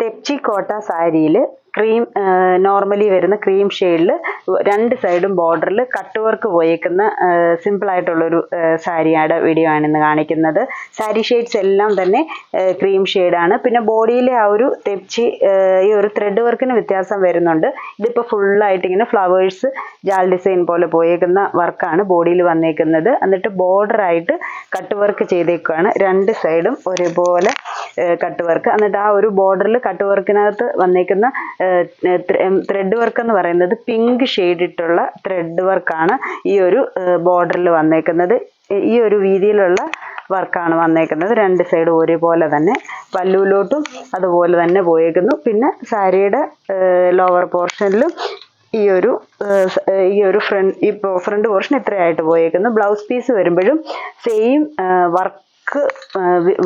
തെച്ചി കോട്ട സാരിയിൽ ക്രീം നോർമലി വരുന്ന ക്രീം ഷെയ്ഡിൽ രണ്ട് സൈഡും ബോർഡറിൽ കട്ട് വർക്ക് പോയേക്കുന്ന സിമ്പിൾ ആയിട്ടുള്ളൊരു സാരിയുടെ വീഡിയോ ആണ് ഇന്ന് കാണിക്കുന്നത്. സാരി ഷെയ്ഡ്സ് എല്ലാം തന്നെ ക്രീം ഷെയ്ഡാണ്. പിന്നെ ബോഡിയിലെ ആ ഒരു തെച്ചി ഈ ഒരു ത്രെഡ് വർക്കിന് വ്യത്യാസം വരുന്നുണ്ട്. ഇതിപ്പോൾ ഫുള്ളായിട്ട് ഇങ്ങനെ ഫ്ലവേഴ്സ് ജാൽ ഡിസൈൻ പോലെ പോയേക്കുന്ന വർക്കാണ് ബോഡിയിൽ വന്നേക്കുന്നത്. എന്നിട്ട് ബോർഡറായിട്ട് കട്ട് വർക്ക് ചെയ്തേക്കുകയാണ്. രണ്ട് സൈഡും ഒരേപോലെ കട്ട് വർക്ക്. എന്നിട്ട് ആ ഒരു ബോർഡറിൽ കട്ട് വർക്കിനകത്ത് വന്നേക്കുന്ന ത്രെഡ് വർക്ക് എന്ന് പറയുന്നത് പിങ്ക് ഷെയ്ഡിട്ടുള്ള ത്രെഡ് വർക്കാണ് ഈ ഒരു ബോർഡറിൽ വന്നേക്കുന്നത്. ഈ ഒരു വീതിയിലുള്ള വർക്കാണ് വന്നേക്കുന്നത്. രണ്ട് സൈഡ് ഒരേപോലെ തന്നെ പല്ലുവിലോട്ടും അതുപോലെ തന്നെ പോയേക്കുന്നു. പിന്നെ സാരിയുടെ ലോവർ പോർഷനിലും ഈ ഒരു ഫ്രണ്ട് പോർഷൻ ഇത്രയായിട്ട് പോയേക്കുന്നു. ബ്ലൗസ് പീസ് വരുമ്പോഴും സെയിം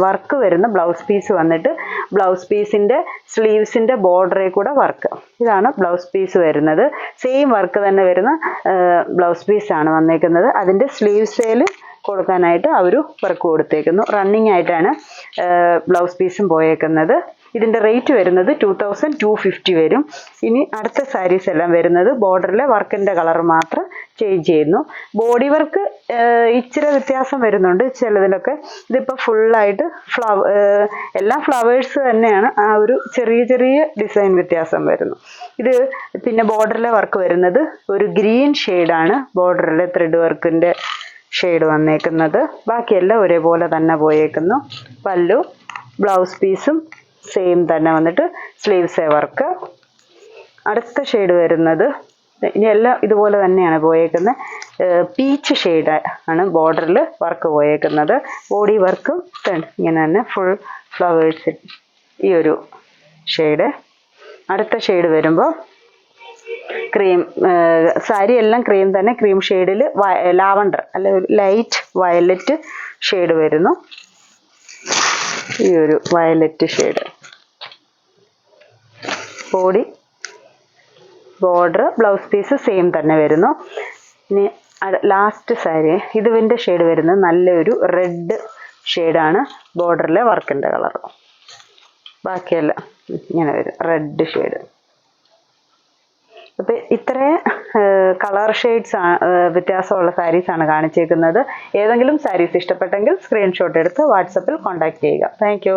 വർക്ക് വരുന്ന ബ്ലൗസ് പീസ് വന്നിട്ട് ബ്ലൗസ് പീസിന്റെ സ്ലീവ്സിന്റെ ബോർഡറിൽ കൂടെ വർക്ക്. ഇതാണ് ബ്ലൗസ് പീസ് വരുന്നത്. സെയിം വർക്ക് തന്നെ വരുന്ന ബ്ലൗസ് പീസാണ് വന്നേക്കുന്നത്. അതിന്റെ സ്ലീവ്സിൽ കൊടുക്കാനായിട്ട് ആ ഒരു വർക്ക് കൊടുത്തേക്കുന്നു. റണ്ണിങ് ആയിട്ടാണ് ബ്ലൗസ് പീസും പോയേക്കുന്നത്. ഇതിന്റെ റേറ്റ് വരുന്നത് 2250 വരും. ഇനി അടുത്ത സാരീസ് എല്ലാം വരുന്നത് ബോർഡറിലെ വർക്കിന്റെ കളർ മാത്രം ചേഞ്ച് ചെയ്യുന്നു. ബോഡി വർക്ക് ഇച്ചിരി വ്യത്യാസം വരുന്നുണ്ട് ചിലതിലൊക്കെ. ഇതിപ്പോൾ ഫുള്ളായിട്ട് എല്ലാം ഫ്ലവേഴ്സ് തന്നെയാണ്. ആ ഒരു ചെറിയ ചെറിയ ഡിസൈൻ വ്യത്യാസം വരുന്നു. ഇത് പിന്നെ ബോർഡറിലെ വർക്ക് വരുന്നത് ഒരു ഗ്രീൻ ഷെയ്ഡാണ് ബോർഡറിലെ ത്രെഡ് വർക്കിന്റെ ഷെയ്ഡ് വന്നേക്കുന്നത്. ബാക്കിയെല്ലാം ഒരേപോലെ തന്നെ പോയേക്കുന്നു. പല്ലു ബ്ലൗസ് പീസും സെയിം തന്നെ വന്നിട്ട് സ്ലീവ്സ് വർക്ക്. അടുത്ത ഷെയ്ഡ് വരുന്നത് ഇനി എല്ലാം ഇതുപോലെ തന്നെയാണ് പോയേക്കുന്നത്. പീച്ച് ഷെയ്ഡ് ആണ് ബോർഡറിൽ വർക്ക് പോയേക്കുന്നത്. ബോഡി വർക്കും ഇങ്ങനെ തന്നെ ഫുൾ ഫ്ലവേഴ്സ് ഈ ഒരു ഷെയ്ഡ്. അടുത്ത ഷെയ്ഡ് വരുമ്പോൾ ക്രീം സാരി എല്ലാം ക്രീം തന്നെ. ക്രീം ഷെയ്ഡിൽ ലാവണ്ടർ അല്ലെ ഒരു ലൈറ്റ് വയലറ്റ് ഷെയ്ഡ് വരുന്നു. ഈ ഒരു violet shade body border blouse piece same തന്നെ വരുന്നു. ഇനി ലാസ്റ്റ് സാരി ഇതിൻ്റെ ഷെയ്ഡ് വരുന്നത് നല്ലൊരു റെഡ് ഷെയ്ഡാണ് ബോർഡറിലെ വർക്കിൻ്റെ കളർ. ബാക്കിയെല്ലാം ഇങ്ങനെ വരും റെഡ് ഷെയ്ഡ്. അപ്പം ഇത്രയും കളർ ഷെയ്ഡ്സ് വ്യത്യാസമുള്ള സാരീസാണ് കാണിച്ചേക്കുന്നത്. ഏതെങ്കിലും സാരീസ് ഇഷ്ടപ്പെട്ടെങ്കിൽ സ്ക്രീൻഷോട്ട് എടുത്ത് വാട്സപ്പിൽ കോൺടാക്ട് ചെയ്യുക. Thank you.